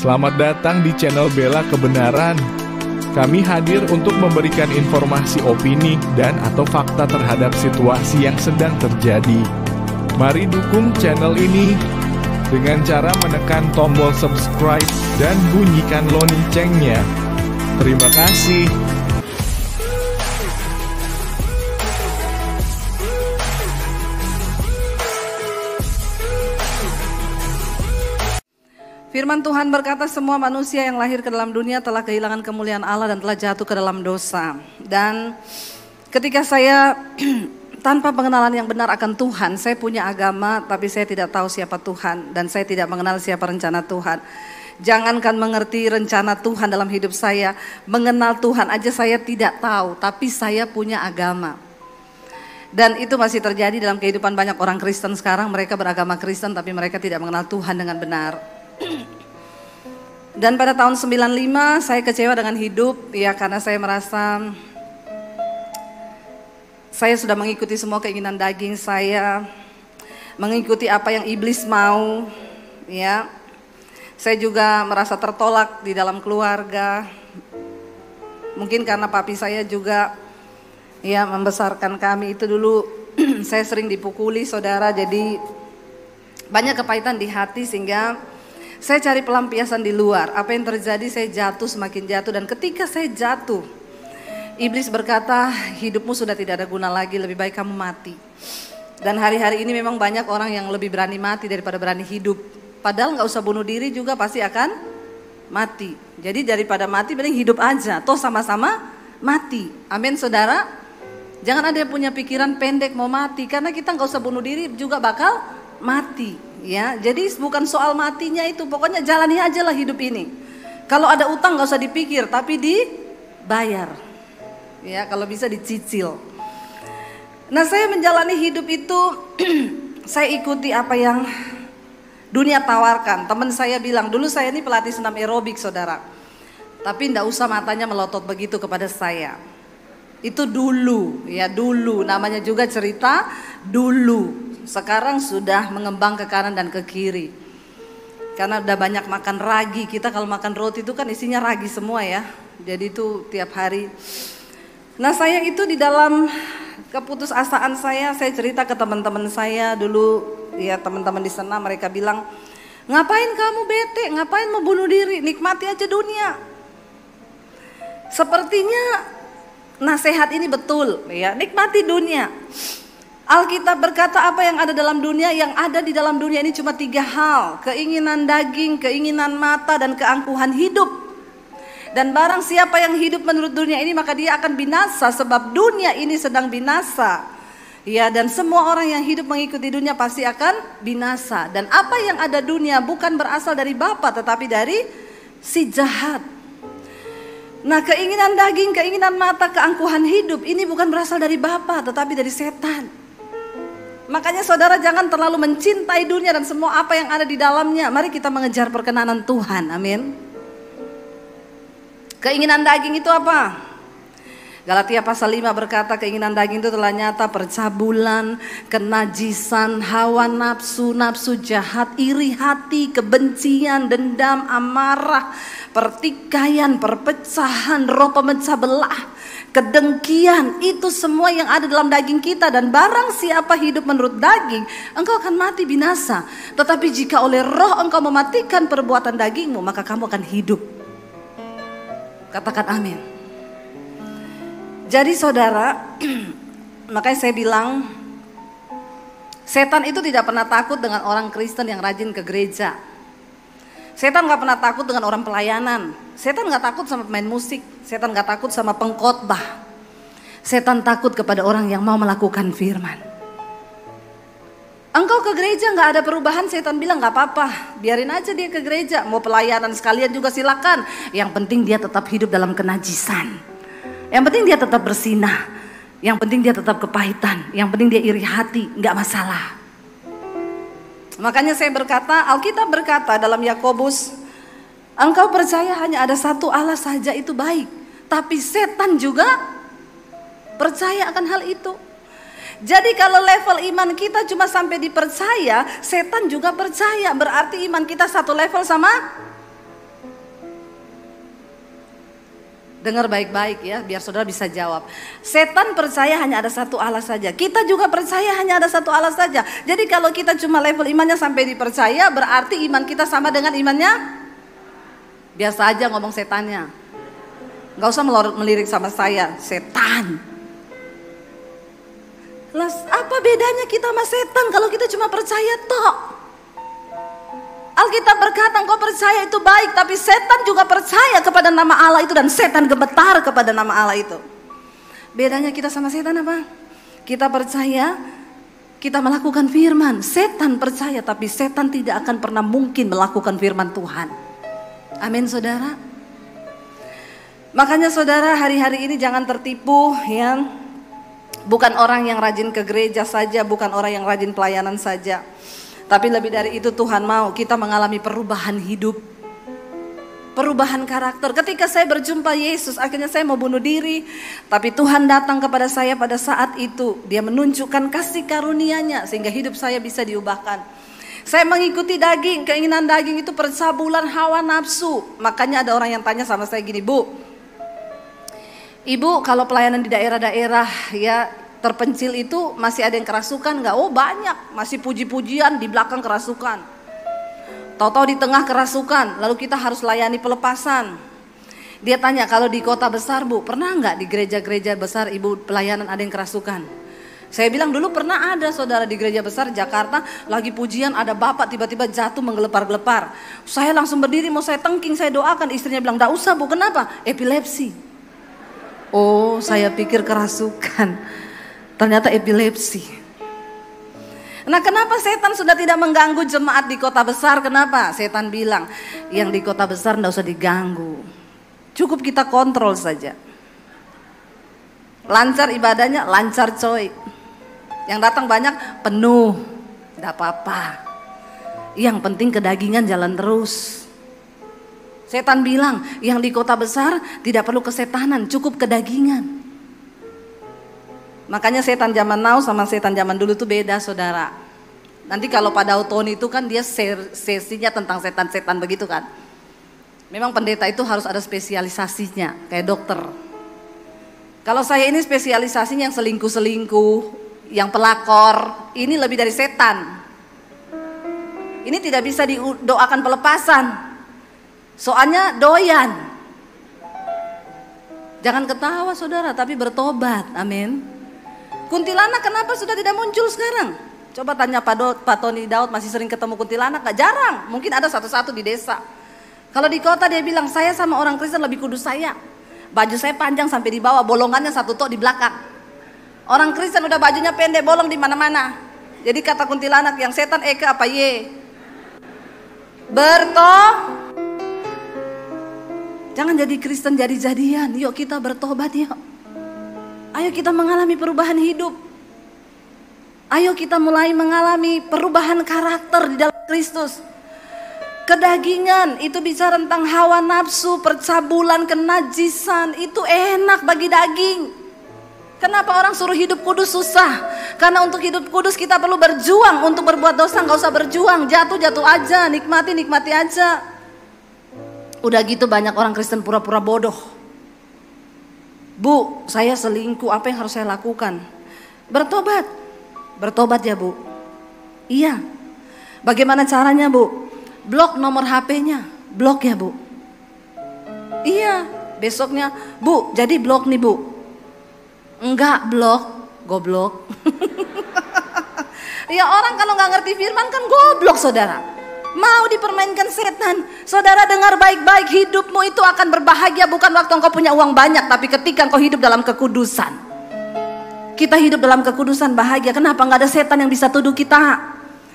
Selamat datang di channel Bela Kebenaran. Kami hadir untuk memberikan informasi opini dan atau fakta terhadap situasi yang sedang terjadi. Mari dukung channel ini dengan cara menekan tombol subscribe dan bunyikan loncengnya. Terima kasih. Firman Tuhan berkata, semua manusia yang lahir ke dalam dunia telah kehilangan kemuliaan Allah dan telah jatuh ke dalam dosa. Dan ketika saya tanpa pengenalan yang benar akan Tuhan, saya punya agama tapi saya tidak tahu siapa Tuhan dan saya tidak mengenal siapa rencana Tuhan. Jangankan mengerti rencana Tuhan dalam hidup saya, mengenal Tuhan aja saya tidak tahu, tapi saya punya agama. Dan itu masih terjadi dalam kehidupan banyak orang Kristen sekarang. Mereka beragama Kristen tapi mereka tidak mengenal Tuhan dengan benar. Dan pada tahun 95 saya kecewa dengan hidup, ya, karena saya merasa saya sudah mengikuti semua keinginan daging saya, mengikuti apa yang iblis mau, ya. Saya juga merasa tertolak di dalam keluarga. Mungkin karena papi saya juga, ya, membesarkan kami itu dulu saya sering dipukuli, saudara, jadi banyak kepahitan di hati sehingga saya cari pelampiasan di luar. Apa yang terjadi, saya jatuh, semakin jatuh. Dan ketika saya jatuh, iblis berkata, hidupmu sudah tidak ada guna lagi, lebih baik kamu mati. Dan hari-hari ini memang banyak orang yang lebih berani mati daripada berani hidup. Padahal gak usah bunuh diri juga pasti akan mati. Jadi daripada mati, mending hidup aja. Toh sama-sama mati. Amin, saudara. Jangan ada yang punya pikiran pendek mau mati. Karena kita gak usah bunuh diri juga bakal mati. Ya, jadi bukan soal matinya itu, pokoknya jalani aja lah hidup ini. Kalau ada utang gak usah dipikir, tapi dibayar. Ya, kalau bisa dicicil. Nah, saya menjalani hidup itu, saya ikuti apa yang dunia tawarkan. Teman saya bilang, dulu saya ini pelatih senam aerobik, saudara. Tapi enggak usah matanya melotot begitu kepada saya. Itu dulu, ya dulu, namanya juga cerita dulu. Sekarang sudah mengembang ke kanan dan ke kiri. Karena udah banyak makan ragi. Kita kalau makan roti itu kan isinya ragi semua, ya. Jadi itu tiap hari. Nah, saya itu di dalam keputusasaan saya cerita ke teman-teman saya dulu, ya, teman-teman di sana, mereka bilang, ngapain kamu bete, ngapain mau bunuh diri, nikmati aja dunia. Sepertinya nasihat ini betul, ya, nikmati dunia. Alkitab berkata apa yang ada dalam dunia, yang ada di dalam dunia ini cuma 3 hal. Keinginan daging, keinginan mata, dan keangkuhan hidup. Dan barang siapa yang hidup menurut dunia ini maka dia akan binasa, sebab dunia ini sedang binasa. Ya, dan semua orang yang hidup mengikuti dunia pasti akan binasa. Dan apa yang ada dunia bukan berasal dari Bapa tetapi dari si jahat. Nah, keinginan daging, keinginan mata, keangkuhan hidup ini bukan berasal dari Bapa tetapi dari setan. Makanya saudara jangan terlalu mencintai dunia dan semua apa yang ada di dalamnya. Mari kita mengejar perkenanan Tuhan, amin. Keinginan daging itu apa? Galatia pasal 5 berkata keinginan daging itu telah nyata, percabulan, kenajisan, hawa nafsu, nafsu jahat, iri hati, kebencian, dendam, amarah, pertikaian, perpecahan, roh pemecah belah, kedengkian. Itu semua yang ada dalam daging kita. Dan barang siapa hidup menurut daging, engkau akan mati binasa. Tetapi jika oleh roh engkau mematikan perbuatan dagingmu, maka kamu akan hidup. Katakan amin. Jadi saudara, makanya saya bilang, setan itu tidak pernah takut dengan orang Kristen yang rajin ke gereja. Setan gak pernah takut dengan orang pelayanan. Setan gak takut sama pemain musik. Setan gak takut sama pengkhotbah. Setan takut kepada orang yang mau melakukan firman. Engkau ke gereja gak ada perubahan, setan bilang gak apa-apa, biarin aja dia ke gereja. Mau pelayanan sekalian juga silakan. Yang penting dia tetap hidup dalam kenajisan. Yang penting dia tetap bersinah. Yang penting dia tetap kepahitan. Yang penting dia iri hati, gak masalah. Makanya saya berkata, Alkitab berkata dalam Yakobus, engkau percaya hanya ada satu Allah saja itu baik. Tapi setan juga percaya akan hal itu. Jadi kalau level iman kita cuma sampai dipercaya, setan juga percaya. Berarti iman kita satu level sama Dengar baik-baik ya, biar saudara bisa jawab. Setan percaya hanya ada satu Allah saja. Kita juga percaya hanya ada satu Allah saja. Jadi kalau kita cuma level imannya sampai dipercaya, berarti iman kita sama dengan imannya? Biasa aja ngomong setannya. Gak usah melirik sama saya, setan. Apa bedanya kita sama setan kalau kita cuma percaya tok? Alkitab berkata engkau percaya itu baik, tapi setan juga percaya kepada nama Allah itu dan setan gemetar kepada nama Allah itu. Bedanya kita sama setan apa? Kita percaya, kita melakukan firman. Setan percaya, tapi setan tidak akan pernah mungkin melakukan firman Tuhan. Amin saudara. Makanya saudara, hari-hari ini jangan tertipu ya. Bukan orang yang rajin ke gereja saja, bukan orang yang rajin pelayanan saja. Tapi lebih dari itu Tuhan mau kita mengalami perubahan hidup. Perubahan karakter. Ketika saya berjumpa Yesus, akhirnya saya mau bunuh diri. Tapi Tuhan datang kepada saya pada saat itu. Dia menunjukkan kasih karunia-Nya sehingga hidup saya bisa diubahkan. Saya mengikuti daging, keinginan daging itu percabulan hawa nafsu. Makanya ada orang yang tanya sama saya gini, Bu, Ibu kalau pelayanan di daerah-daerah ya terpencil itu masih ada yang kerasukan nggak? Oh banyak, masih puji-pujian di belakang kerasukan. Tahu-tahu di tengah kerasukan, lalu kita harus layani pelepasan. Dia tanya kalau di kota besar Bu, pernah nggak di gereja-gereja besar Ibu pelayanan ada yang kerasukan? Saya bilang dulu pernah ada saudara di gereja besar Jakarta, lagi pujian ada bapak tiba-tiba jatuh menggelepar-gelepar. Saya langsung berdiri mau saya tengking, saya doakan, istrinya bilang nggak usah Bu, kenapa? Epilepsi. Oh saya pikir kerasukan. Ternyata epilepsi. Nah kenapa setan sudah tidak mengganggu jemaat di kota besar? Kenapa? Setan bilang yang di kota besar tidak usah diganggu. Cukup kita kontrol saja. Lancar ibadahnya, lancar coy. Yang datang banyak, penuh. Tidak apa-apa. Yang penting kedagingan jalan terus. Setan bilang yang di kota besar tidak perlu kesetanan, cukup kedagingan. Makanya setan zaman now sama setan zaman dulu itu beda saudara. Nanti kalau pada Tony itu kan dia sesinya tentang setan-setan begitu kan. Memang pendeta itu harus ada spesialisasinya kayak dokter. Kalau saya ini spesialisasinya yang selingkuh-selingkuh, yang pelakor, ini lebih dari setan. Ini tidak bisa didoakan pelepasan. Soalnya doyan. Jangan ketawa saudara, tapi bertobat. Amin. Kuntilanak kenapa sudah tidak muncul sekarang? Coba tanya Pak Tony Daud, masih sering ketemu kuntilanak? Gak jarang, mungkin ada satu-satu di desa. Kalau di kota dia bilang, saya sama orang Kristen lebih kudus saya. Baju saya panjang sampai di bawah, bolongannya satu tok di belakang. Orang Kristen udah bajunya pendek, bolong di mana-mana. Jadi kata kuntilanak, yang setan Eka apa ye? Jangan jadi Kristen jadi-jadian. Yuk kita bertobat yuk. Ayo kita mengalami perubahan hidup. Ayo kita mulai mengalami perubahan karakter di dalam Kristus. Kedagingan itu bicara tentang hawa nafsu, percabulan, kenajisan. Itu enak bagi daging. Kenapa orang suruh hidup kudus susah? Karena untuk hidup kudus kita perlu berjuang. Untuk berbuat dosa gak usah berjuang. Jatuh-jatuh aja, nikmati aja. Udah gitu banyak orang Kristen pura-pura bodoh. Bu, saya selingkuh, apa yang harus saya lakukan? Bertobat. Bertobat ya Bu. Iya. Bagaimana caranya Bu? Blok nomor HP-nya. Blok ya Bu. Iya. Besoknya, Bu, jadi blok nih Bu. Enggak blok, goblok. Ya orang kalau gak ngerti firman kan goblok saudara. Mau dipermainkan setan. Saudara dengar baik-baik, hidupmu itu akan berbahagia bukan waktu engkau punya uang banyak, tapi ketika engkau hidup dalam kekudusan. Kita hidup dalam kekudusan bahagia. Kenapa gak ada setan yang bisa tuduh kita?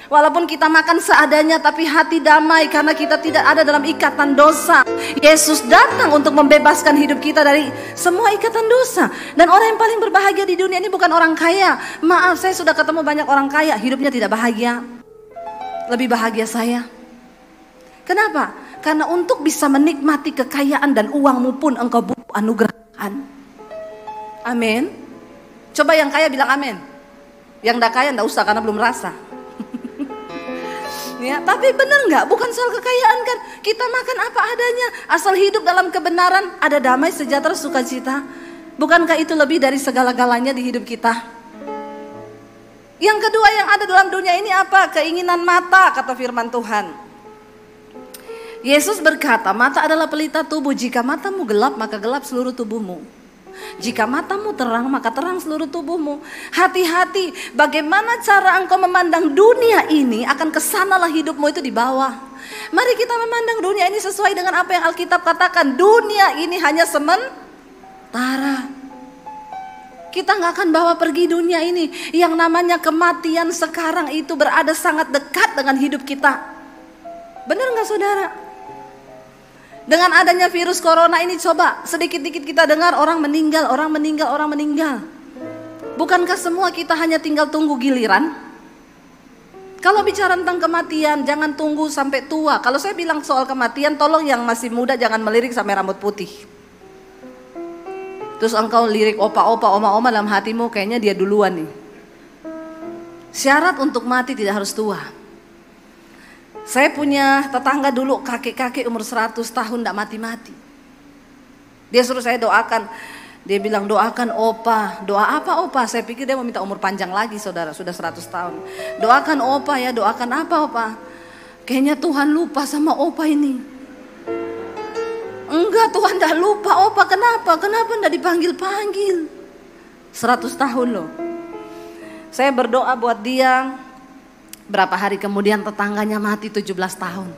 Walaupun kita makan seadanya tapi hati damai karena kita tidak ada dalam ikatan dosa. Yesus datang untuk membebaskan hidup kita dari semua ikatan dosa. Dan orang yang paling berbahagia di dunia ini bukan orang kaya. Maaf, saya sudah ketemu banyak orang kaya, hidupnya tidak bahagia. Lebih bahagia saya. Kenapa? Karena untuk bisa menikmati kekayaan dan uangmu pun engkau butuh anugerah Tuhan. Amin. Coba yang kaya bilang amin. Yang tidak kaya tidak usah karena belum rasa. Ya, tapi benar nggak? Bukan soal kekayaan kan? Kita makan apa adanya, asal hidup dalam kebenaran, ada damai, sejahtera, sukacita. Bukankah itu lebih dari segala-galanya di hidup kita? Yang kedua yang ada dalam dunia ini apa? Keinginan mata, kata firman Tuhan. Yesus berkata, mata adalah pelita tubuh. Jika matamu gelap, maka gelap seluruh tubuhmu. Jika matamu terang, maka terang seluruh tubuhmu. Hati-hati, bagaimana cara engkau memandang dunia ini, akan kesanalah hidupmu itu di bawah. Mari kita memandang dunia ini sesuai dengan apa yang Alkitab katakan. Dunia ini hanya sementara. Kita gak akan bawa pergi dunia ini. Yang namanya kematian sekarang itu berada sangat dekat dengan hidup kita. Benar gak saudara? Dengan adanya virus corona ini, coba sedikit-dikit kita dengar orang meninggal, orang meninggal, orang meninggal. Bukankah semua kita hanya tinggal tunggu giliran? Kalau bicara tentang kematian, jangan tunggu sampai tua. Kalau saya bilang soal kematian, tolong yang masih muda jangan melirik sampai rambut putih. Terus engkau lirik opa-opa, oma-oma dalam hatimu, kayaknya dia duluan nih. Syarat untuk mati tidak harus tua. Saya punya tetangga dulu, kakek-kakek umur 100 tahun tidak mati-mati. Dia suruh saya doakan. Dia bilang, doakan opa. Doa apa opa? Saya pikir dia mau minta umur panjang lagi saudara, sudah 100 tahun. Doakan opa ya, doakan apa opa? Kayaknya Tuhan lupa sama opa ini. Enggak, Tuhan tidak lupa opa. Kenapa? Kenapa tidak dipanggil-panggil? 100 tahun loh. Saya berdoa buat dia. Berapa hari kemudian tetangganya mati 17 tahun.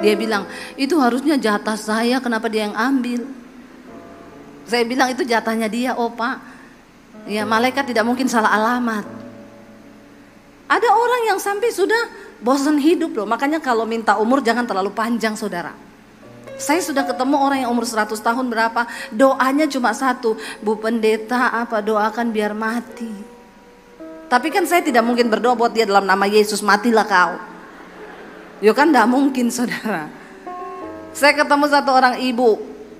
Dia bilang, itu harusnya jatah saya, kenapa dia yang ambil? Saya bilang, itu jatahnya dia opa. Ya, malaikat tidak mungkin salah alamat. Ada orang yang sampai sudah bosan hidup loh. Makanya kalau minta umur jangan terlalu panjang saudara. Saya sudah ketemu orang yang umur 100 tahun berapa, doanya cuma satu, Bu Pendeta apa doakan biar mati. Tapi kan saya tidak mungkin berdoa buat dia dalam nama Yesus, matilah kau. Ya kan tidak mungkin saudara. Saya ketemu satu orang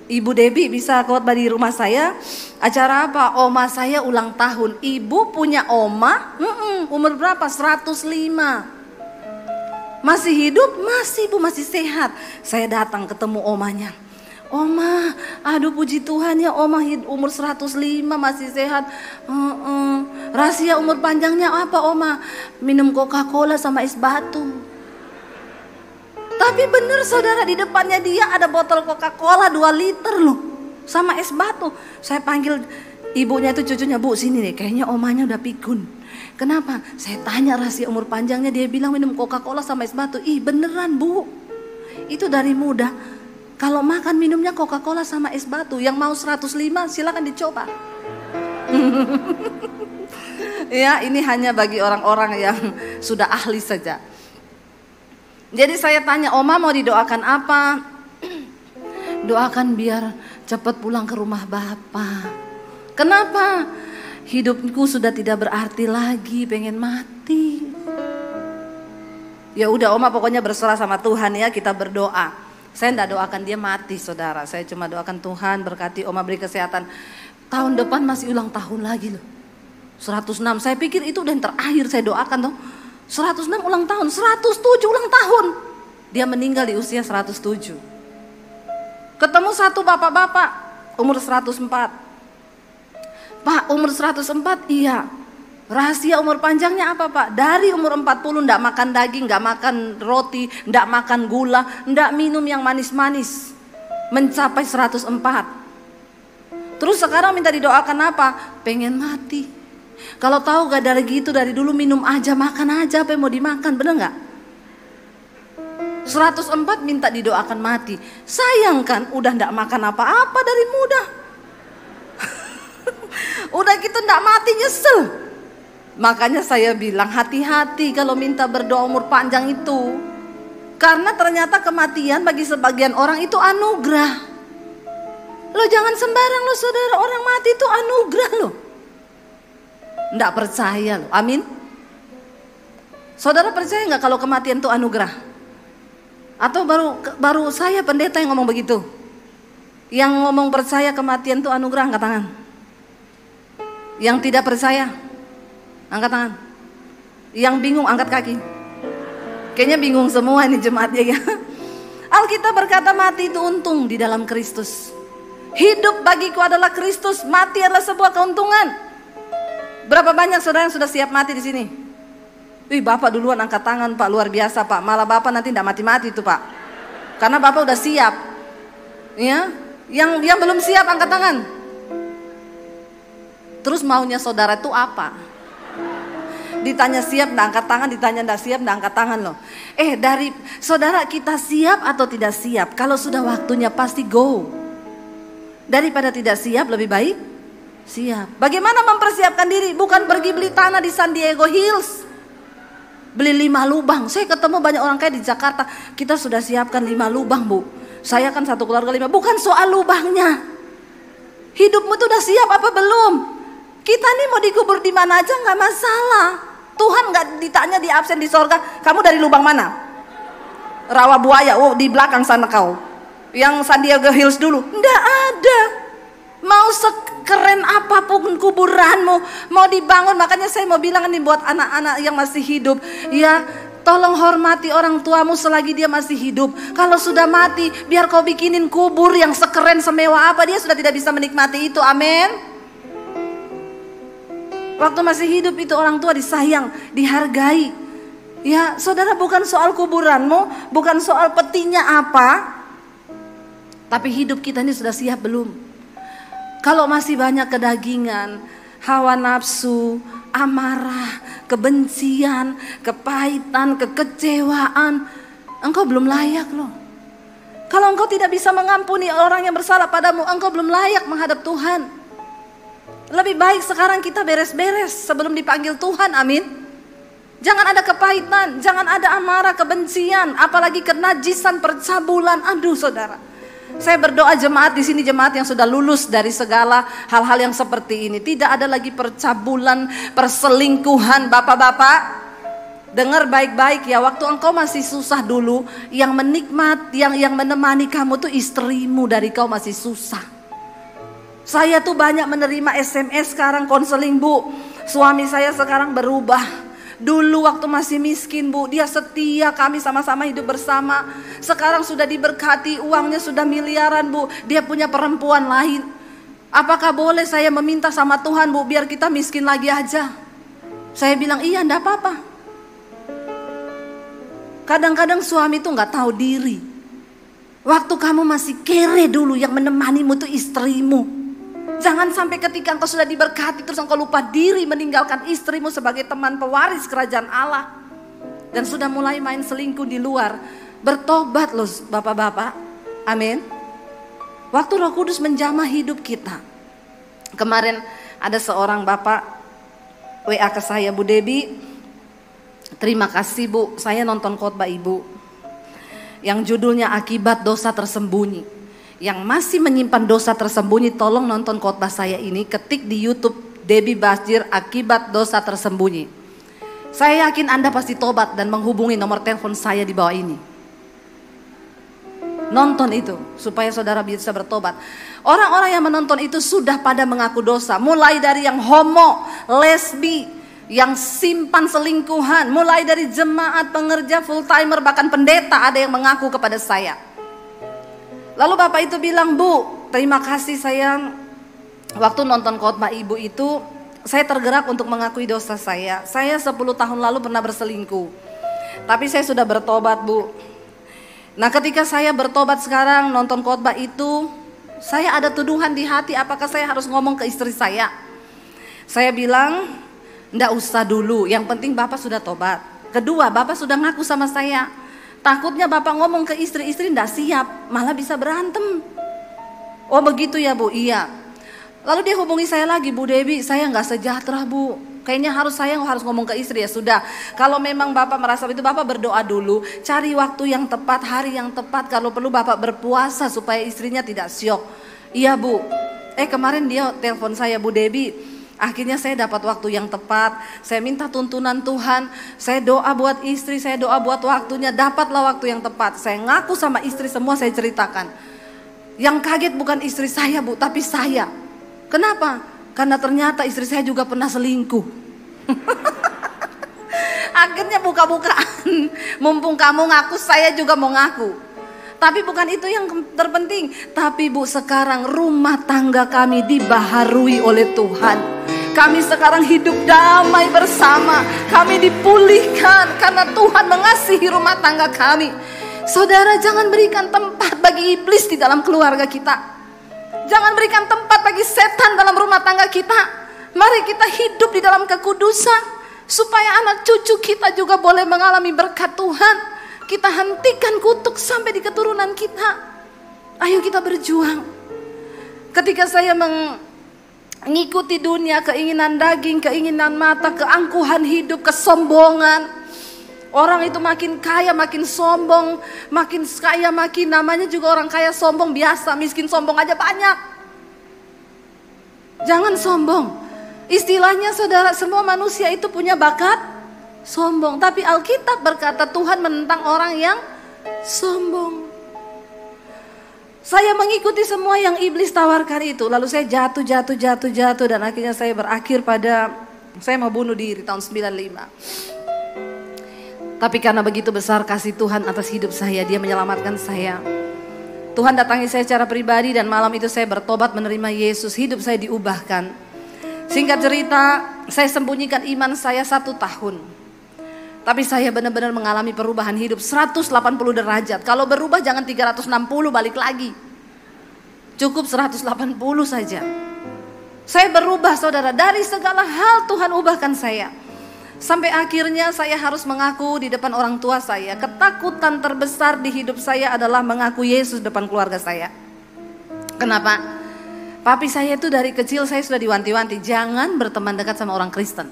Ibu Debbie bisa khotbah di rumah saya. Acara apa? Oma saya ulang tahun. Ibu punya oma, umur berapa? 105. Masih hidup? Masih Bu, masih sehat. Saya datang ketemu omanya. Oma, aduh puji Tuhan ya oma umur 105 masih sehat. Rahasia umur panjangnya apa oma? Minum Coca-Cola sama es batu. Tapi bener saudara, di depannya dia ada botol Coca-Cola 2 liter loh, sama es batu. Saya panggil ibunya itu cucunya, Bu sini nih, kayaknya omanya udah pikun. Kenapa? Saya tanya rahasia umur panjangnya, dia bilang minum Coca-Cola sama es batu. Ih beneran Bu, itu dari muda. Kalau makan minumnya Coca-Cola sama es batu. Yang mau 105 silakan dicoba. Ya, ini hanya bagi orang-orang yang sudah ahli saja. Jadi saya tanya, Oma mau didoakan apa? Doakan biar cepat pulang ke rumah Bapak. Kenapa? Hidupku sudah tidak berarti lagi, pengen mati. Ya udah Oma pokoknya berserah sama Tuhan ya, kita berdoa. Saya tidak doakan dia mati saudara. Saya cuma doakan Tuhan berkati oma, beri kesehatan. Tahun depan masih ulang tahun lagi loh, 106. Saya pikir itu udah yang terakhir saya doakan tuh. 106 ulang tahun, 107 ulang tahun. Dia meninggal di usia 107. Ketemu satu bapak-bapak umur 104. Pak umur 104 iya. Rahasia umur panjangnya apa Pak? Dari umur 40 enggak makan daging, enggak makan roti, enggak makan gula, enggak minum yang manis-manis. Mencapai 104. Terus sekarang minta didoakan apa? Pengen mati. Kalau tahu gak dari gitu, dari dulu minum aja, makan aja apa yang mau dimakan, bener gak? 104 minta didoakan mati. Sayang kan udah enggak makan apa-apa dari muda. Udah gitu enggak mati, nyesel. Makanya saya bilang hati-hati kalau minta berdoa umur panjang itu. Karena ternyata kematian bagi sebagian orang itu anugerah. Lo jangan sembarang lo saudara, orang mati itu anugerah lo. Nggak percaya lo, amin. Saudara percaya nggak kalau kematian itu anugerah? Atau baru saya pendeta yang ngomong begitu? Yang ngomong percaya kematian itu anugerah, angkat tangan. Yang tidak percaya, angkat tangan. Yang bingung angkat kaki. Kayaknya bingung semua ini jemaatnya ya. Alkitab berkata mati itu untung di dalam Kristus. Hidup bagiku adalah Kristus, mati adalah sebuah keuntungan. Berapa banyak saudara yang sudah siap mati di sini? Wih, Bapak duluan angkat tangan Pak, luar biasa Pak. Malah Bapak nanti tidak mati-mati itu Pak. Karena Bapak udah siap. Ya, yang belum siap angkat tangan. Terus maunya saudara itu apa? Ditanya siap, nggak angkat tangan. Ditanya nggak siap, nggak angkat tangan loh. Dari saudara kita siap atau tidak siap? Kalau sudah waktunya pasti go. Daripada tidak siap lebih baik siap. Bagaimana mempersiapkan diri? Bukan pergi beli tanah di San Diego Hills, beli 5 lubang. Saya ketemu banyak orang kaya di Jakarta. Kita sudah siapkan 5 lubang Bu. Saya kan satu keluarga 5. Bukan soal lubangnya. Hidupmu tuh udah siap apa belum? Kita nih mau dikubur di mana aja nggak masalah. Tuhan nggak ditanya di absen di sorga. Kamu dari lubang mana? Rawa buaya. Oh, di belakang sana kau. Yang San Diego Hills dulu. Nggak ada. Mau sekeren apapun kuburanmu, mau dibangun. Makanya saya mau bilang nih buat anak-anak yang masih hidup, ya tolong hormati orang tuamu selagi dia masih hidup. Kalau sudah mati, biar kau bikinin kubur yang sekeren semewah apa, dia sudah tidak bisa menikmati itu. Amin. Waktu masih hidup itu orang tua disayang, dihargai. Ya saudara, bukan soal kuburanmu, bukan soal petinya apa, tapi hidup kita ini sudah siap belum? Kalau masih banyak kedagingan, hawa nafsu, amarah, kebencian, kepahitan, kekecewaan, engkau belum layak loh. Kalau engkau tidak bisa mengampuni orang yang bersalah padamu, engkau belum layak menghadap Tuhan. Lebih baik sekarang kita beres-beres sebelum dipanggil Tuhan, amin. Jangan ada kepahitan, jangan ada amarah, kebencian, apalagi kenajisan, percabulan. Aduh saudara. Saya berdoa jemaat di sini, jemaat yang sudah lulus dari segala hal-hal yang seperti ini. Tidak ada lagi percabulan, perselingkuhan. Bapak-bapak, dengar baik-baik ya. Waktu engkau masih susah dulu, yang menikmat, yang menemani kamu tuh istrimu dari kau masih susah. Saya tuh banyak menerima SMS sekarang konseling Bu. Suami saya sekarang berubah. Dulu waktu masih miskin Bu, dia setia, kami sama-sama hidup bersama. Sekarang sudah diberkati, uangnya sudah miliaran Bu. Dia punya perempuan lain. Apakah boleh saya meminta sama Tuhan Bu, biar kita miskin lagi aja? Saya bilang iya, enggak apa-apa. Kadang-kadang suami tuh gak tahu diri. Waktu kamu masih kere dulu, yang menemanimu tuh istrimu. Jangan sampai ketika engkau sudah diberkati terus engkau lupa diri, meninggalkan istrimu sebagai teman pewaris kerajaan Allah. Dan sudah mulai main selingkuh di luar. Bertobat loh bapak-bapak. Amin. Waktu Roh Kudus menjamah hidup kita. Kemarin ada seorang bapak WA ke saya, Bu Debbie, terima kasih Bu, saya nonton khotbah Ibu yang judulnya Akibat Dosa Tersembunyi. Yang masih menyimpan dosa tersembunyi, tolong nonton khotbah saya ini, ketik di YouTube Debbie Basjir Akibat Dosa Tersembunyi. Saya yakin Anda pasti tobat dan menghubungi nomor telepon saya di bawah ini. Nonton itu supaya saudara bisa bertobat. Orang-orang yang menonton itu sudah pada mengaku dosa, mulai dari yang homo, lesbi, yang simpan selingkuhan, mulai dari jemaat, pengerja, full timer, bahkan pendeta ada yang mengaku kepada saya. Lalu bapak itu bilang, Bu, terima kasih sayang. Waktu nonton khotbah Ibu itu, saya tergerak untuk mengakui dosa saya. Saya 10 tahun lalu pernah berselingkuh. Tapi saya sudah bertobat Bu. Nah ketika saya bertobat sekarang, nonton khotbah itu, saya ada tuduhan di hati, apakah saya harus ngomong ke istri saya? Saya bilang, enggak usah dulu, yang penting bapak sudah tobat. Kedua, bapak sudah ngaku sama saya. Takutnya bapak ngomong ke istri enggak siap, malah bisa berantem. Oh begitu ya Bu, iya. Lalu dia hubungi saya lagi, Bu Debbie, saya nggak sejahtera Bu. Kayaknya saya harus ngomong ke istri. Ya sudah, kalau memang bapak merasa itu, bapak berdoa dulu, cari waktu yang tepat, hari yang tepat. Kalau perlu bapak berpuasa supaya istrinya tidak syok. Iya Bu. Kemarin dia telepon saya, Bu Debbie. Akhirnya saya dapat waktu yang tepat. Saya minta tuntunan Tuhan. Saya doa buat istri, saya doa buat waktunya. Dapatlah waktu yang tepat. Saya ngaku sama istri, semua saya ceritakan. Yang kaget bukan istri saya Bu, tapi saya. Kenapa? Karena ternyata istri saya juga pernah selingkuh. Akhirnya buka-bukaan. Mumpung kamu ngaku, saya juga mau ngaku. Tapi bukan itu yang terpenting. Tapi Bu, sekarang rumah tangga kami dibaharui oleh Tuhan. Kami sekarang hidup damai bersama. Kami dipulihkan karena Tuhan mengasihi rumah tangga kami. Saudara, jangan berikan tempat bagi iblis di dalam keluarga kita. Jangan berikan tempat bagi setan dalam rumah tangga kita. Mari kita hidup di dalam kekudusan, supaya anak cucu kita juga boleh mengalami berkat Tuhan. Kita hentikan kutuk sampai di keturunan kita. Ayo kita berjuang. Ketika saya mengikuti dunia, keinginan daging, keinginan mata, keangkuhan hidup, kesombongan. Orang itu makin kaya makin sombong, makin kaya makin, namanya juga orang kaya sombong biasa, miskin sombong aja banyak. Jangan sombong. Istilahnya saudara, semua manusia itu punya bakat sombong, tapi Alkitab berkata Tuhan menentang orang yang sombong. Saya mengikuti semua yang iblis tawarkan itu, lalu saya jatuh dan akhirnya saya berakhir pada saya mau bunuh diri tahun 95. Tapi karena begitu besar kasih Tuhan atas hidup saya, Dia menyelamatkan saya. Tuhan datangi saya secara pribadi dan malam itu saya bertobat menerima Yesus, hidup saya diubahkan. Singkat cerita, saya sembunyikan iman saya 1 tahun. Tapi saya benar-benar mengalami perubahan hidup 180 derajat. Kalau berubah jangan 360 balik lagi. Cukup 180 saja. Saya berubah saudara, dari segala hal Tuhan ubahkan saya. Sampai akhirnya saya harus mengaku di depan orang tua saya. Ketakutan terbesar di hidup saya adalah mengaku Yesus depan keluarga saya. Kenapa? Papi saya itu dari kecil saya sudah diwanti-wanti, jangan berteman dekat sama orang Kristen.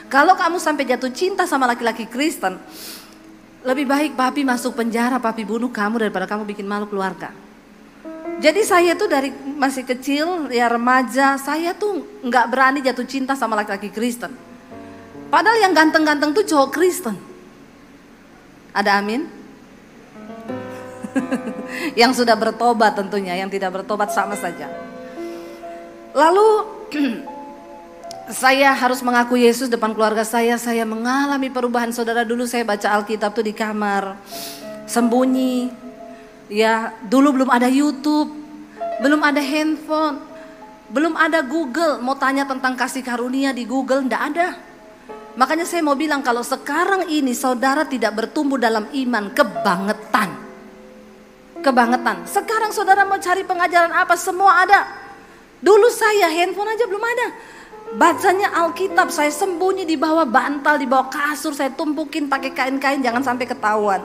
Kalau kamu sampai jatuh cinta sama laki-laki Kristen, lebih baik papi masuk penjara, papi bunuh kamu daripada kamu bikin malu keluarga. Jadi saya tuh dari masih kecil, ya remaja, saya tuh nggak berani jatuh cinta sama laki-laki Kristen. Padahal yang ganteng-ganteng tuh cowok Kristen. Ada amin? Yang sudah bertobat tentunya, yang tidak bertobat sama saja. Lalu saya harus mengaku Yesus depan keluarga saya mengalami perubahan. Saudara, dulu saya baca Alkitab tuh di kamar, sembunyi. Ya, dulu belum ada YouTube, belum ada handphone, belum ada Google. Mau tanya tentang kasih karunia di Google, enggak ada. Makanya saya mau bilang kalau sekarang ini saudara tidak bertumbuh dalam iman, kebangetan. Kebangetan. Sekarang saudara mau cari pengajaran apa, semua ada. Dulu saya handphone aja belum ada. Bacanya Alkitab, saya sembunyi di bawah bantal, di bawah kasur, saya tumpukin pakai kain-kain jangan sampai ketahuan.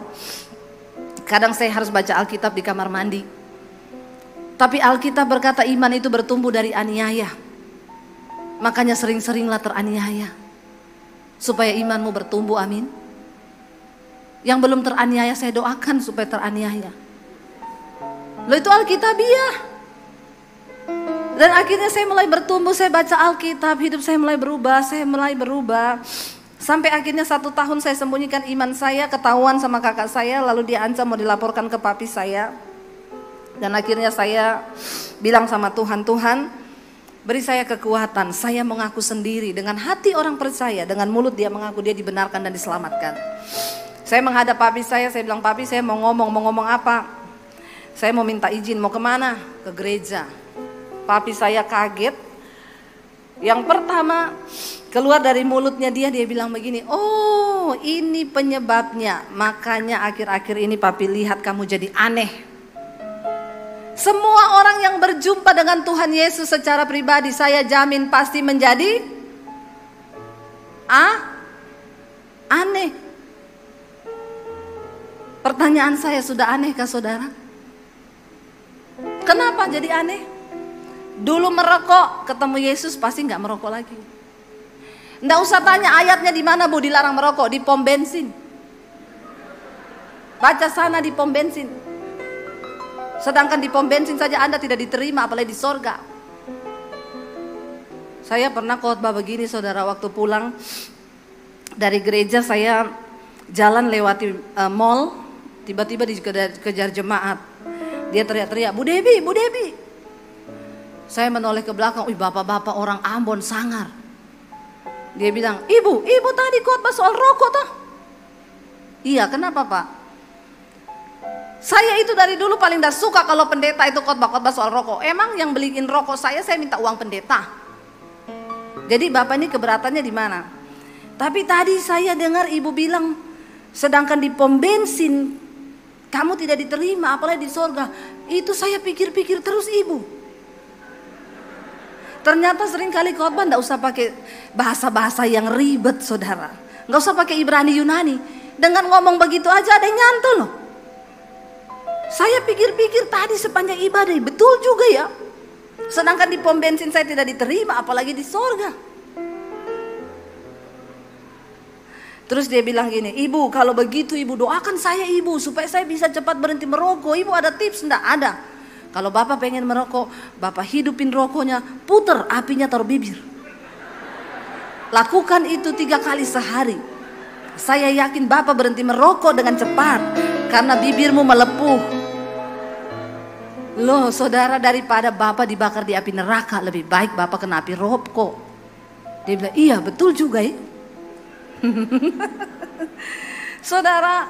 Kadang saya harus baca Alkitab di kamar mandi. Tapi Alkitab berkata iman itu bertumbuh dari aniaya. Makanya sering-seringlah teraniaya, supaya imanmu bertumbuh, amin. Yang belum teraniaya saya doakan supaya teraniaya. Loh, itu Alkitabiah. Dan akhirnya saya mulai bertumbuh, saya baca Alkitab, hidup saya mulai berubah, Sampai akhirnya 1 tahun saya sembunyikan iman saya, ketahuan sama kakak saya, lalu dia ancam mau dilaporkan ke papi saya. Dan akhirnya saya bilang sama Tuhan, Tuhan beri saya kekuatan, saya mengaku sendiri. Dengan hati orang percaya, dengan mulut dia mengaku dia dibenarkan dan diselamatkan. Saya menghadap papi saya bilang, papi saya mau ngomong apa? Saya mau minta izin, mau kemana? Ke gereja. Papi saya kaget. Yang pertama keluar dari mulutnya dia bilang begini, oh ini penyebabnya, makanya akhir-akhir ini papi lihat kamu jadi aneh. Semua orang yang berjumpa dengan Tuhan Yesus secara pribadi, saya jamin pasti menjadi aneh. Pertanyaan saya, sudah anehkah saudara? Kenapa jadi aneh? Dulu merokok, ketemu Yesus pasti nggak merokok lagi. Nggak usah tanya ayatnya di mana Bu dilarang merokok, di pom bensin. Baca sana di pom bensin. Sedangkan di pom bensin saja Anda tidak diterima, apalagi di sorga. Saya pernah khotbah begini saudara, waktu pulang dari gereja saya jalan lewati mall, tiba-tiba dikejar jemaat. Dia teriak-teriak, Bu Debi. Saya menoleh ke belakang, bapak-bapak orang Ambon sangar. Dia bilang, ibu tadi khotbah soal rokok toh. Iya, kenapa Pak? Saya itu dari dulu paling gak suka kalau pendeta itu khotbah-khotbah soal rokok. Emang yang beliin rokok saya minta uang pendeta. Jadi Bapak ini keberatannya di mana? Tapi tadi saya dengar ibu bilang, sedangkan di pom bensin kamu tidak diterima, apalagi di sorga. Itu saya pikir-pikir terus ibu. Ternyata seringkali khotbah gak usah pakai bahasa-bahasa yang ribet saudara. Gak usah pakai Ibrani Yunani. Dengan ngomong begitu aja ada yang nyantol loh. Saya pikir-pikir tadi sepanjang ibadah, betul juga ya. Sedangkan di pom bensin saya tidak diterima, apalagi di sorga. Terus dia bilang gini, ibu kalau begitu ibu doakan saya ibu, supaya saya bisa cepat berhenti merokok. Ibu ada tips? Enggak ada. Kalau Bapak pengen merokok, Bapak hidupin rokoknya, puter apinya taruh bibir. Lakukan itu 3 kali sehari. Saya yakin Bapak berhenti merokok dengan cepat, karena bibirmu melepuh. Loh saudara, daripada Bapak dibakar di api neraka, lebih baik Bapak kena api rokok. Dia bilang, iya betul juga ya. Saudara,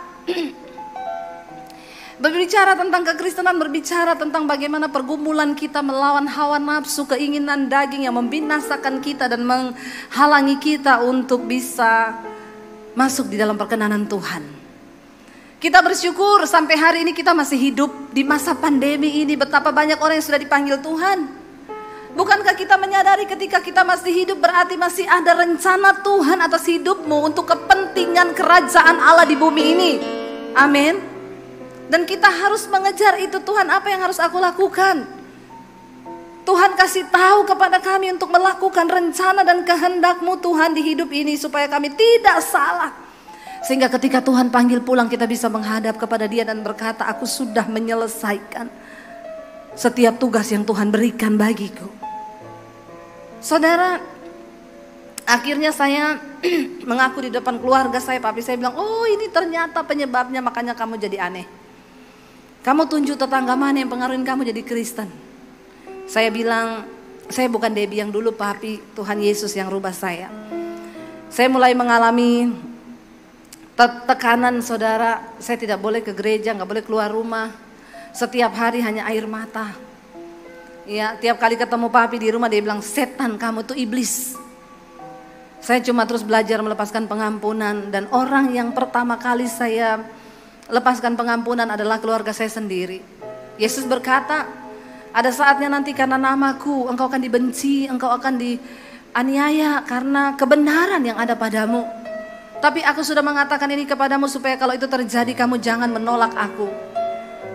berbicara tentang kekristenan, berbicara tentang bagaimana pergumulan kita melawan hawa nafsu, keinginan daging yang membinasakan kita dan menghalangi kita untuk bisa masuk di dalam perkenanan Tuhan. Kita bersyukur sampai hari ini kita masih hidup di masa pandemi ini. Betapa banyak orang yang sudah dipanggil Tuhan. Bukankah kita menyadari ketika kita masih hidup berarti masih ada rencana Tuhan atas hidupmu untuk kepentingan kerajaan Allah di bumi ini. Amin. Dan kita harus mengejar itu. Tuhan, apa yang harus aku lakukan? Tuhan kasih tahu kepada kami untuk melakukan rencana dan kehendak-Mu Tuhan di hidup ini supaya kami tidak salah. Sehingga ketika Tuhan panggil pulang kita bisa menghadap kepada Dia dan berkata, aku sudah menyelesaikan setiap tugas yang Tuhan berikan bagiku. Saudara, akhirnya saya mengaku di depan keluarga saya, papi saya bilang, oh ini ternyata penyebabnya makanya kamu jadi aneh. Kamu tunjuk tetangga mana yang pengaruhin kamu jadi Kristen. Saya bilang, saya bukan Debbie yang dulu papi, Tuhan Yesus yang rubah saya. Saya mulai mengalami tekanan saudara, saya tidak boleh ke gereja, gak boleh keluar rumah. Setiap hari hanya air mata. Ya, tiap kali ketemu papi di rumah dia bilang, setan kamu tuh iblis. Saya cuma terus belajar melepaskan pengampunan. Dan orang yang pertama kali saya lepaskan pengampunan adalah keluarga saya sendiri. Yesus berkata, ada saatnya nanti karena namaku engkau akan dibenci, engkau akan dianiaya karena kebenaran yang ada padamu. Tapi aku sudah mengatakan ini kepadamu supaya kalau itu terjadi kamu jangan menolak aku.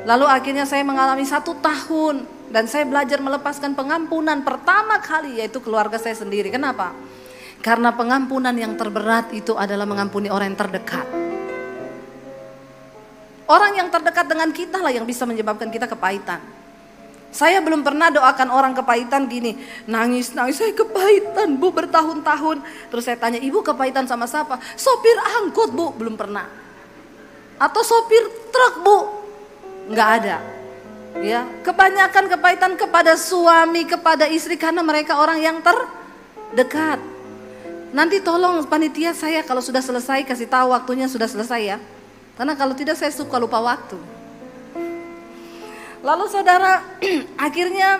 Lalu akhirnya saya mengalami 1 tahun dan saya belajar melepaskan pengampunan pertama kali, yaitu keluarga saya sendiri. Kenapa? Karena pengampunan yang terberat itu adalah mengampuni orang yang terdekat. Orang yang terdekat dengan kita lah yang bisa menyebabkan kita kepahitan. Saya belum pernah doakan orang kepahitan gini, nangis, saya kepahitan bu bertahun-tahun. Terus saya tanya, ibu kepahitan sama siapa? Sopir angkot bu, belum pernah. Atau sopir truk bu, nggak ada. Ya, kebanyakan kepahitan kepada suami, kepada istri karena mereka orang yang terdekat. Nanti tolong panitia saya kalau sudah selesai kasih tahu waktunya sudah selesai ya. Karena kalau tidak saya suka lupa waktu. Lalu saudara, akhirnya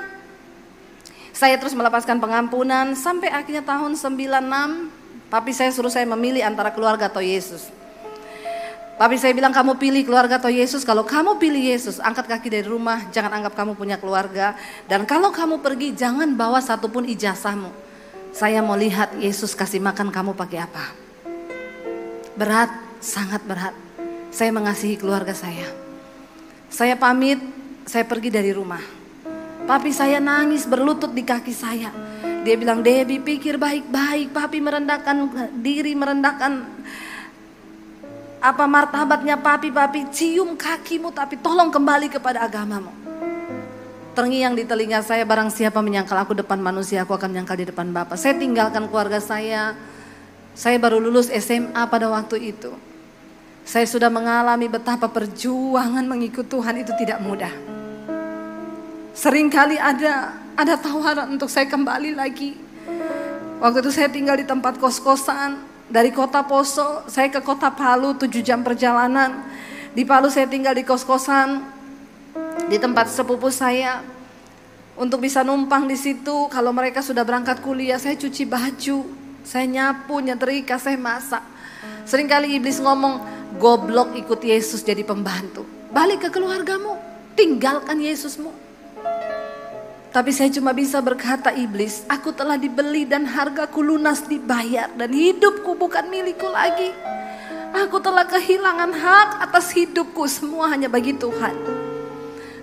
saya terus melepaskan pengampunan sampai akhirnya tahun 96, papi saya suruh saya memilih antara keluarga atau Yesus. Papi saya bilang, kamu pilih keluarga atau Yesus? Kalau kamu pilih Yesus, angkat kaki dari rumah, jangan anggap kamu punya keluarga. Dan kalau kamu pergi, jangan bawa satupun ijazahmu. Saya mau lihat Yesus kasih makan kamu pakai apa. Berat, sangat berat. Saya mengasihi keluarga saya. Saya pamit, saya pergi dari rumah. Papi saya nangis berlutut di kaki saya. Dia bilang, Debbie pikir baik-baik. Papi merendahkan diri, merendahkan martabatnya papi cium kakimu, tapi tolong kembali kepada agamamu. Terngiang di telinga saya, barang siapa menyangkal aku depan manusia, aku akan menyangkal di depan Bapa. Saya tinggalkan keluarga saya baru lulus SMA pada waktu itu. Saya sudah mengalami betapa perjuangan mengikut Tuhan itu tidak mudah. Seringkali ada tawaran untuk saya kembali lagi. Waktu itu saya tinggal di tempat kos-kosan. Dari kota Poso saya ke kota Palu 7 jam perjalanan. Di Palu saya tinggal di kos-kosan di tempat sepupu saya. Untuk bisa numpang di situ, kalau mereka sudah berangkat kuliah, saya cuci baju, saya nyapu, nyetrika, saya masak. Seringkali iblis ngomong, goblok ikut Yesus jadi pembantu. Balik ke keluargamu, tinggalkan Yesusmu. Tapi saya cuma bisa berkata, iblis, aku telah dibeli dan hargaku lunas dibayar. Dan hidupku bukan milikku lagi. Aku telah kehilangan hak atas hidupku, semua hanya bagi Tuhan.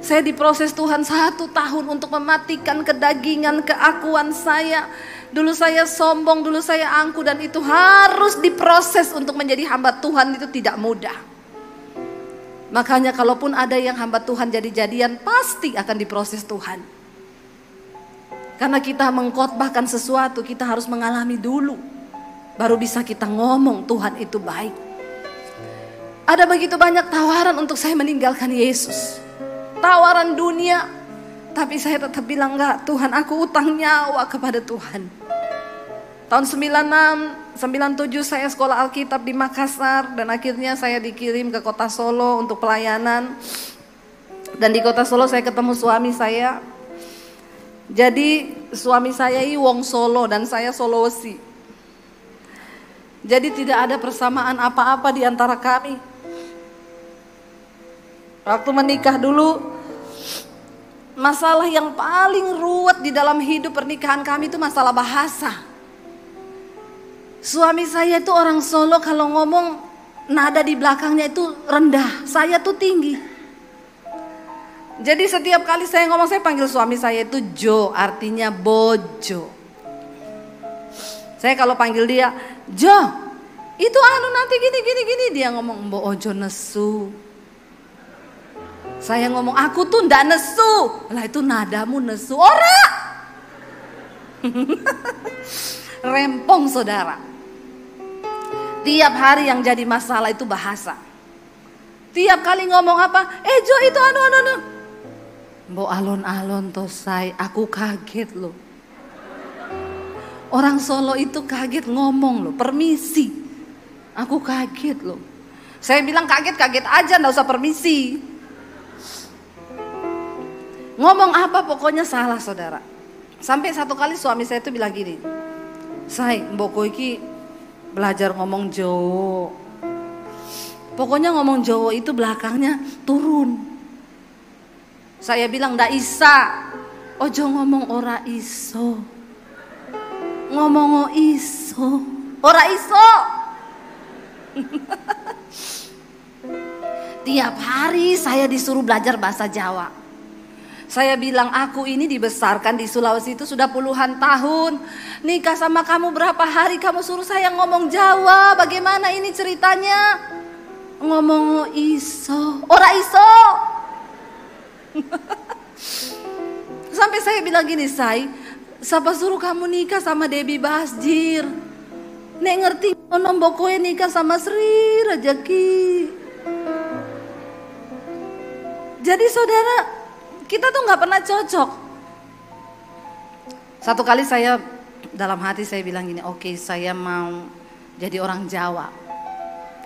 Saya diproses Tuhan 1 tahun untuk mematikan kedagingan, keakuan saya. Dulu saya sombong, dulu saya angku, dan itu harus diproses untuk menjadi hamba Tuhan, itu tidak mudah. Makanya kalaupun ada yang hamba Tuhan jadi-jadian, pasti akan diproses Tuhan. Karena kita mengkhotbahkan sesuatu, kita harus mengalami dulu. Baru bisa kita ngomong Tuhan itu baik. Ada begitu banyak tawaran untuk saya meninggalkan Yesus. Tawaran dunia. Tapi saya tetap bilang enggak, Tuhan, aku utang nyawa kepada Tuhan. Tahun 96, 97 saya sekolah Alkitab di Makassar. Dan akhirnya saya dikirim ke kota Solo untuk pelayanan. Dan di kota Solo saya ketemu suami saya. Jadi suami saya ini wong Solo dan saya Sulawesi. Jadi tidak ada persamaan apa-apa di antara kami. Waktu menikah dulu, masalah yang paling ruwet di dalam hidup pernikahan kami itu masalah bahasa. Suami saya itu orang Solo, kalau ngomong nada di belakangnya itu rendah, saya tuh tinggi. Jadi setiap kali saya ngomong, saya panggil suami saya itu Jo, artinya bojo. Saya kalau panggil dia, Jo, itu nanti gini, dia ngomong, Mbok ojo nesu. Saya ngomong, aku tuh ndak nesu. Lah itu nadamu nesu, ora. Rempong saudara. Tiap hari yang jadi masalah itu bahasa. Tiap kali ngomong apa, Jo itu anu. Mbok alon-alon toh say, aku kaget loh. Orang Solo itu kaget ngomong loh, permisi. Aku kaget loh. Saya bilang kaget aja, nggak usah permisi. Ngomong apa pokoknya salah saudara. Sampai satu kali suami saya itu bilang gini, say, mbok iki belajar ngomong Jawa. Pokoknya ngomong Jawa itu belakangnya turun. Saya bilang ndak isa. Ojo ngomong ora iso. Ngomong iso. Ora iso. Tiap hari saya disuruh belajar bahasa Jawa. Saya bilang aku ini dibesarkan di Sulawesi itu sudah puluhan tahun. Nikah sama kamu berapa hari kamu suruh saya ngomong Jawa. Bagaimana ini ceritanya? Ngomong iso. Ora iso. Sampai saya bilang gini, say, siapa suruh kamu nikah sama Debbie Basjir? Nek ngerti ono bokoe nikah sama Sri Rejeki. Jadi saudara, kita tuh nggak pernah cocok. Satu kali saya dalam hati saya bilang gini, oke, saya mau jadi orang Jawa.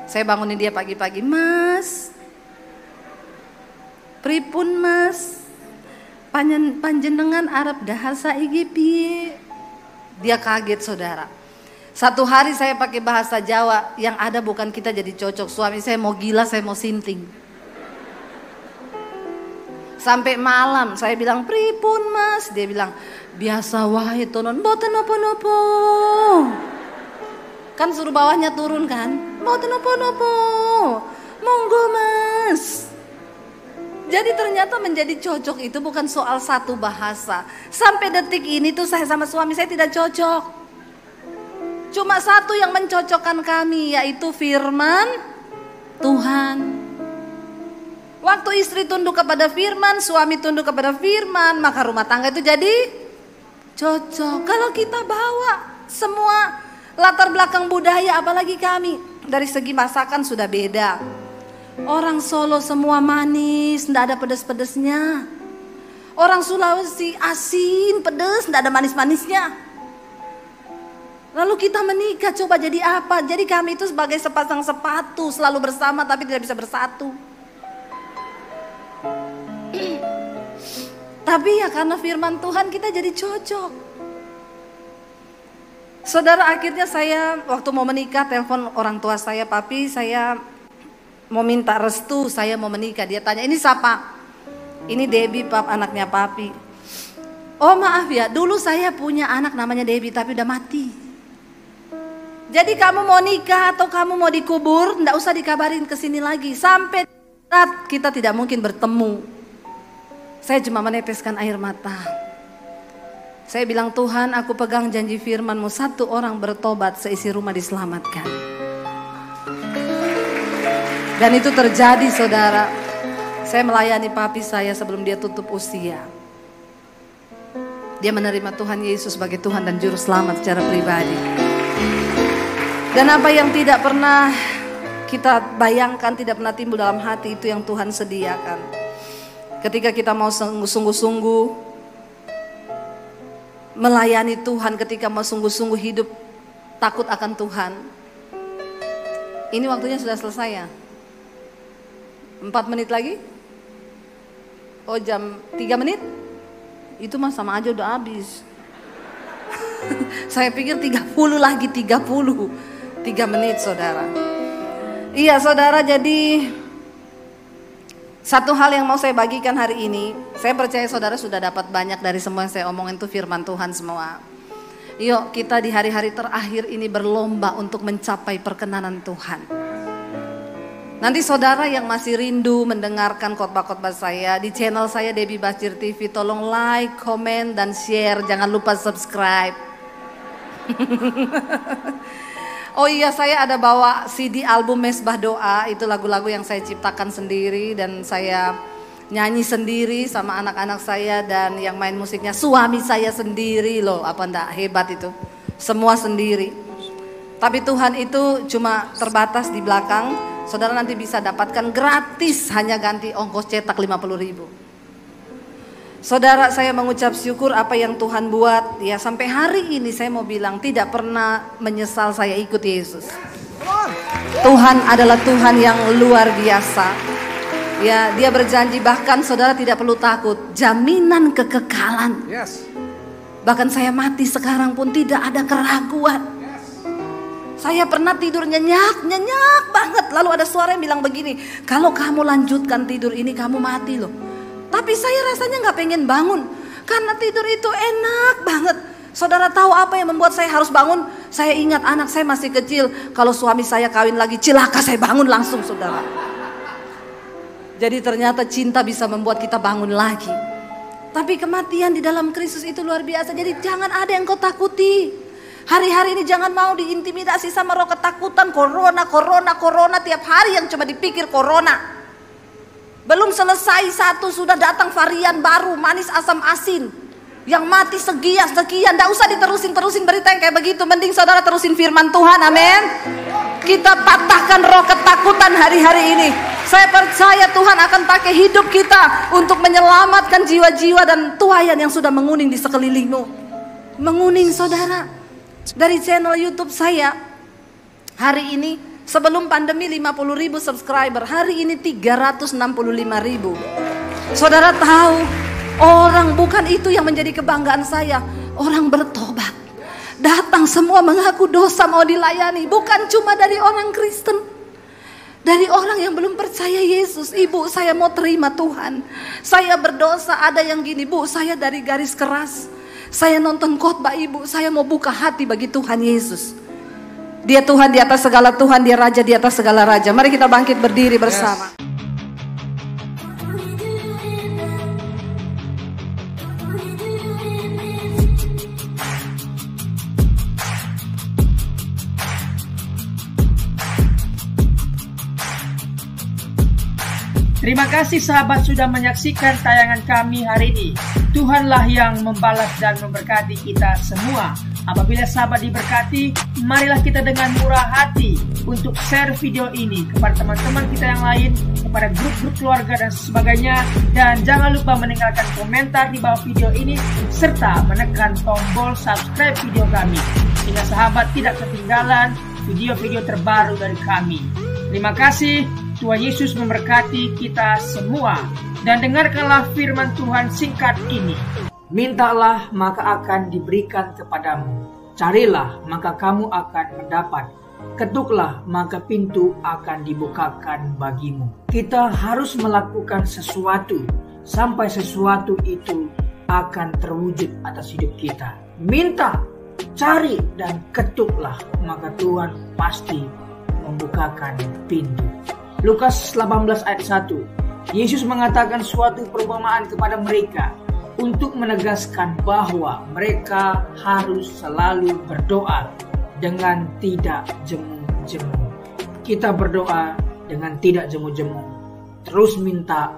Saya bangunin dia pagi-pagi, Mas, pripun Mas, panjenengan Arab dahasa iki piye? Dia kaget saudara. Satu hari saya pakai bahasa Jawa, yang ada bukan kita jadi cocok. Suami saya mau gila, saya mau sinting. Sampai malam saya bilang, pripun Mas? Dia bilang, biasa wae tonon, mboten napa-napa. Kan suruh bawahnya turun kan? Mboten napa-napa. Monggo Mas. Jadi ternyata menjadi cocok itu bukan soal satu bahasa. Sampai detik ini tuh saya sama suami saya tidak cocok. Cuma satu yang mencocokkan kami, yaitu firman Tuhan. Waktu istri tunduk kepada firman, suami tunduk kepada firman, maka rumah tangga itu jadi cocok. Kalau kita bawa semua latar belakang budaya, apalagi kami, dari segi masakan sudah beda. Orang Solo semua manis, ndak ada pedes-pedesnya. Orang Sulawesi asin, pedes, ndak ada manis-manisnya. Lalu kita menikah, coba jadi apa? Jadi kami itu sebagai sepasang sepatu, selalu bersama tapi tidak bisa bersatu. Tapi ya karena firman Tuhan kita jadi cocok. Saudara, akhirnya saya waktu mau menikah telepon orang tua saya, papi saya mau minta restu, saya mau menikah. Dia tanya, ini siapa? Ini Debbie, pap, anaknya papi. Oh maaf ya, dulu saya punya anak namanya Debbie tapi udah mati. Jadi kamu mau nikah atau kamu mau dikubur, enggak usah dikabarin ke sini lagi. Sampai saat kita tidak mungkin bertemu. Saya cuma meneteskan air mata. Saya bilang, Tuhan, aku pegang janji firman-Mu, 1 orang bertobat, seisi rumah diselamatkan. Dan itu terjadi, saudara. Saya melayani papi saya sebelum dia tutup usia. Dia menerima Tuhan Yesus sebagai Tuhan dan Juru Selamat secara pribadi. Dan apa yang tidak pernah kita bayangkan, tidak pernah timbul dalam hati, itu yang Tuhan sediakan. Ketika kita mau sungguh-sungguh melayani Tuhan, ketika mau sungguh-sungguh hidup takut akan Tuhan. Ini waktunya sudah selesai ya? 4 menit lagi? Oh jam 3 menit? Itu mah sama aja udah habis. Saya pikir 30 lagi, 3 menit saudara. Iya saudara, jadi satu hal yang mau saya bagikan hari ini, saya percaya saudara sudah dapat banyak dari semua yang saya omongin itu firman Tuhan semua. Yuk kita di hari-hari terakhir ini berlomba untuk mencapai perkenanan Tuhan. Nanti saudara yang masih rindu mendengarkan khotbah-khotbah saya di channel saya Debbie Basjir TV, tolong like, komen, dan share. Jangan lupa subscribe. Oh iya, saya ada bawa CD album Mesbah Doa. Itu lagu-lagu yang saya ciptakan sendiri dan saya nyanyi sendiri sama anak-anak saya. Dan yang main musiknya suami saya sendiri loh. Apa enggak hebat itu? Semua sendiri. Tapi Tuhan itu cuma terbatas di belakang. Saudara nanti bisa dapatkan gratis, hanya ganti ongkos cetak 50.000. Saudara, saya mengucap syukur apa yang Tuhan buat. Ya sampai hari ini saya mau bilang tidak pernah menyesal saya ikut Yesus. Tuhan adalah Tuhan yang luar biasa. Ya, Dia berjanji, bahkan saudara tidak perlu takut, jaminan kekekalan. Bahkan saya mati sekarang pun tidak ada keraguan. Saya pernah tidur nyenyak banget. Lalu ada suara yang bilang begini, kalau kamu lanjutkan tidur ini kamu mati loh. Tapi saya rasanya gak pengen bangun, karena tidur itu enak banget. Saudara tahu apa yang membuat saya harus bangun? Saya ingat anak saya masih kecil. Kalau suami saya kawin lagi, cilaka saya bangun langsung saudara. Jadi ternyata cinta bisa membuat kita bangun lagi. Tapi kematian di dalam Kristus itu luar biasa. Jadi jangan ada yang kau takuti. Hari-hari ini jangan mau diintimidasi sama roh ketakutan. Corona tiap hari yang cuma dipikir corona. Belum selesai satu sudah datang varian baru, manis asam asin. Yang mati sekian. Tidak usah diterusin berita yang kayak begitu. Mending saudara terusin firman Tuhan, amin. Kita patahkan roh ketakutan hari-hari ini. Saya percaya Tuhan akan pakai hidup kita untuk menyelamatkan jiwa-jiwa dan tuayan yang sudah menguning di sekelilingmu. Menguning saudara. Dari channel YouTube saya hari ini, sebelum pandemi 50.000 subscriber, hari ini 365.000. Saudara tahu, orang bukan itu yang menjadi kebanggaan saya. Orang bertobat, datang semua mengaku dosa mau dilayani. Bukan cuma dari orang Kristen, dari orang yang belum percaya Yesus. Ibu, saya mau terima Tuhan. Saya berdosa, ada yang gini, Bu, saya dari garis keras. Saya nonton khotbah Ibu, saya mau buka hati bagi Tuhan Yesus. Dia Tuhan di atas segala Tuhan, Dia Raja di atas segala Raja. Mari kita bangkit berdiri bersama. Terima kasih sahabat sudah menyaksikan tayangan kami hari ini. Tuhanlah yang membalas dan memberkati kita semua. Apabila sahabat diberkati, marilah kita dengan murah hati untuk share video ini kepada teman-teman kita yang lain, kepada grup-grup keluarga dan sebagainya. Dan jangan lupa meninggalkan komentar di bawah video ini, serta menekan tombol subscribe video kami, sehingga sahabat tidak ketinggalan video-video terbaru dari kami. Terima kasih. Tuhan Yesus memberkati kita semua. Dan dengarkanlah firman Tuhan singkat ini. Mintalah maka akan diberikan kepadamu. Carilah maka kamu akan mendapat. Ketuklah maka pintu akan dibukakan bagimu. Kita harus melakukan sesuatu sampai sesuatu itu akan terwujud atas hidup kita. Minta, cari, dan ketuklah maka Tuhan pasti membukakan pintu. Lukas 18 ayat 1. Yesus mengatakan suatu perumpamaan kepada mereka untuk menegaskan bahwa mereka harus selalu berdoa dengan tidak jemu-jemu. Kita berdoa dengan tidak jemu-jemu. Terus minta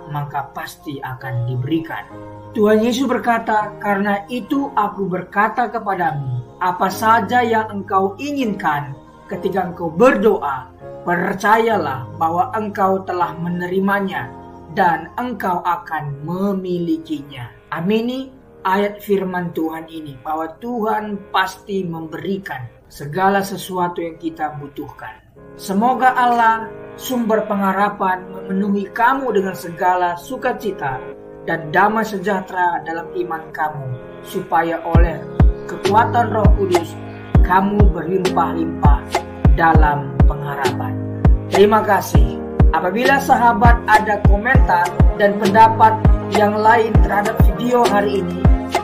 maka pasti akan diberikan. Tuhan Yesus berkata, "Karena itu aku berkata kepadamu, apa saja yang engkau inginkan ketika engkau berdoa, percayalah bahwa engkau telah menerimanya dan engkau akan memilikinya." Amini ayat firman Tuhan ini, bahwa Tuhan pasti memberikan segala sesuatu yang kita butuhkan. Semoga Allah, sumber pengharapan, memenuhi kamu dengan segala sukacita dan damai sejahtera dalam iman kamu, supaya oleh kekuatan Roh Kudus kamu berlimpah-limpah dalam pengharapan. Terima kasih. Apabila sahabat ada komentar dan pendapat yang lain terhadap video hari ini,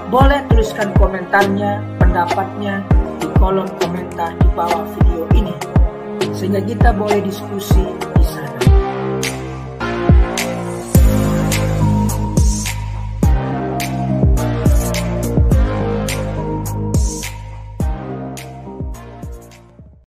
boleh tuliskan komentarnya, pendapatnya di kolom komentar di bawah video ini, sehingga kita boleh diskusi